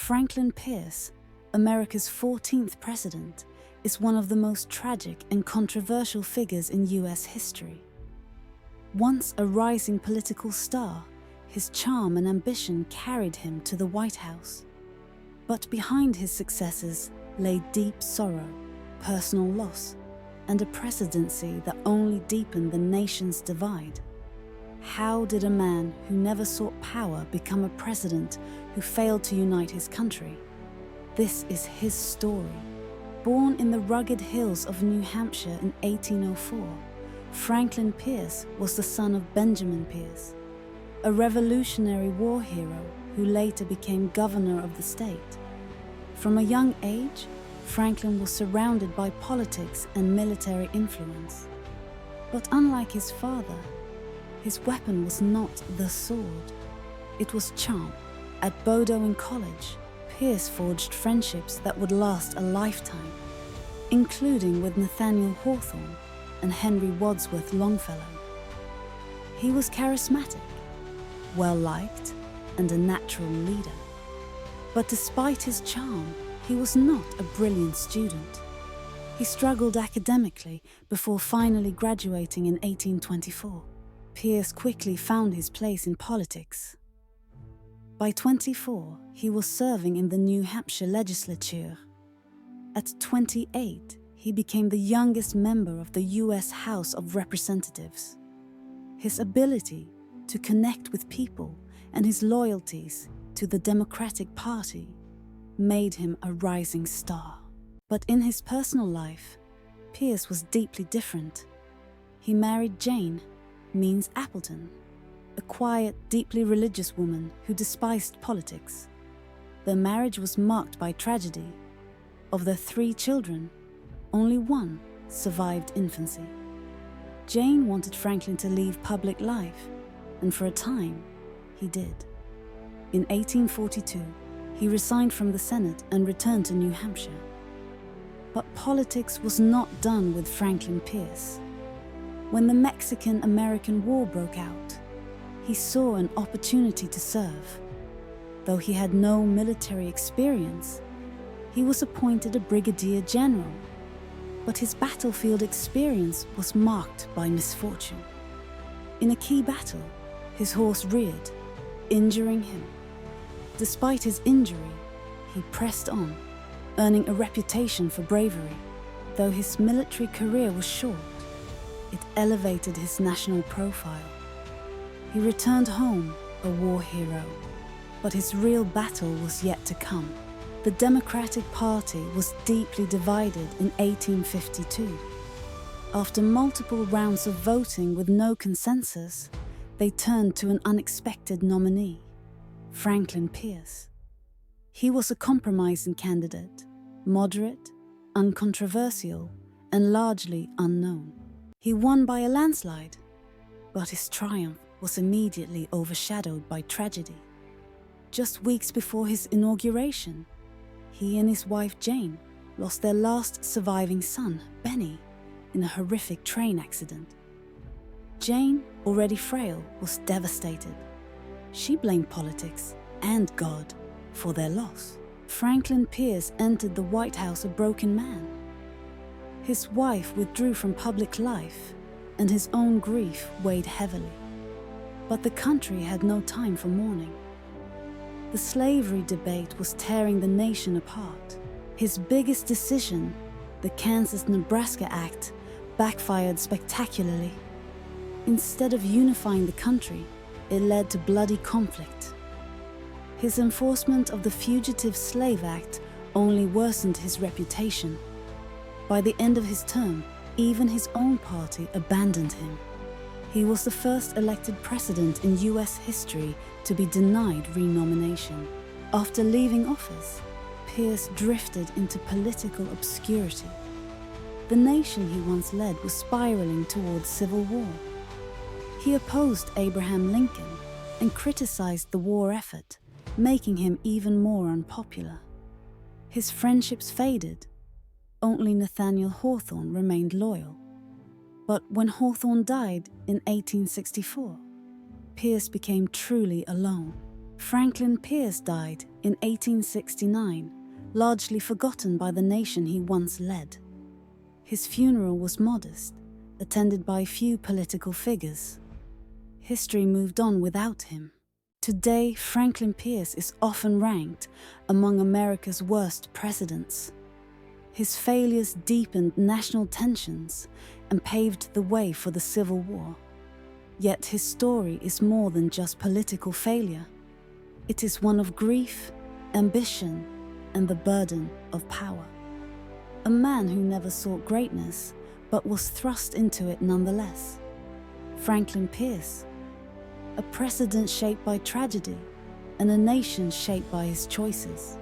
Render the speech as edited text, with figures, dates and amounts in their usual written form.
Franklin Pierce, America's 14th president, is one of the most tragic and controversial figures in U.S. history. Once a rising political star, his charm and ambition carried him to the White House. But behind his successes lay deep sorrow, personal loss, and a presidency that only deepened the nation's divide. How did a man who never sought power become a president who failed to unite his country? This is his story. Born in the rugged hills of New Hampshire in 1804, Franklin Pierce was the son of Benjamin Pierce, a Revolutionary War hero who later became governor of the state. From a young age, Franklin was surrounded by politics and military influence. But unlike his father, his weapon was not the sword. It was charm. At Bowdoin College, Pierce forged friendships that would last a lifetime, including with Nathaniel Hawthorne and Henry Wadsworth Longfellow. He was charismatic, well-liked, and a natural leader. But despite his charm, he was not a brilliant student. He struggled academically before finally graduating in 1824. Pierce quickly found his place in politics. By 24, he was serving in the New Hampshire legislature. At 28, he became the youngest member of the U.S. House of Representatives. His ability to connect with people and his loyalties to the Democratic Party made him a rising star. But in his personal life, Pierce was deeply different. He married Jane, means Appleton, a quiet, deeply religious woman who despised politics. Their marriage was marked by tragedy. Of their 3 children, only one survived infancy. Jane wanted Franklin to leave public life, and for a time, he did. In 1842, he resigned from the Senate and returned to New Hampshire. But politics was not done with Franklin Pierce. When the Mexican-American War broke out, he saw an opportunity to serve. Though he had no military experience, he was appointed a brigadier general. But his battlefield experience was marked by misfortune. In a key battle, his horse reared, injuring him. Despite his injury, he pressed on, earning a reputation for bravery. Though his military career was short, it elevated his national profile. He returned home a war hero, but his real battle was yet to come. The Democratic Party was deeply divided in 1852. After multiple rounds of voting with no consensus, they turned to an unexpected nominee, Franklin Pierce. He was a compromising candidate, moderate, uncontroversial, and largely unknown. He won by a landslide, but his triumph was immediately overshadowed by tragedy. Just weeks before his inauguration, he and his wife Jane lost their last surviving son, Benny, in a horrific train accident. Jane, already frail, was devastated. She blamed politics and God for their loss. Franklin Pierce entered the White House a broken man. His wife withdrew from public life, and his own grief weighed heavily. But the country had no time for mourning. The slavery debate was tearing the nation apart. His biggest decision, the Kansas-Nebraska-Act, backfired spectacularly. Instead of unifying the country, it led to bloody conflict. His enforcement of the Fugitive Slave Act only worsened his reputation. By the end of his term, even his own party abandoned him. He was the first elected president in U.S. history to be denied renomination. After leaving office, Pierce drifted into political obscurity. The nation he once led was spiraling towards civil war. He opposed Abraham Lincoln and criticized the war effort, making him even more unpopular. His friendships faded. Only Nathaniel Hawthorne remained loyal. But when Hawthorne died in 1864, Pierce became truly alone. Franklin Pierce died in 1869, largely forgotten by the nation he once led. His funeral was modest, attended by few political figures. History moved on without him. Today, Franklin Pierce is often ranked among America's worst presidents. His failures deepened national tensions and paved the way for the Civil War. Yet his story is more than just political failure. It is one of grief, ambition, and the burden of power. A man who never sought greatness, but was thrust into it nonetheless. Franklin Pierce, a precedent shaped by tragedy, and a nation shaped by his choices.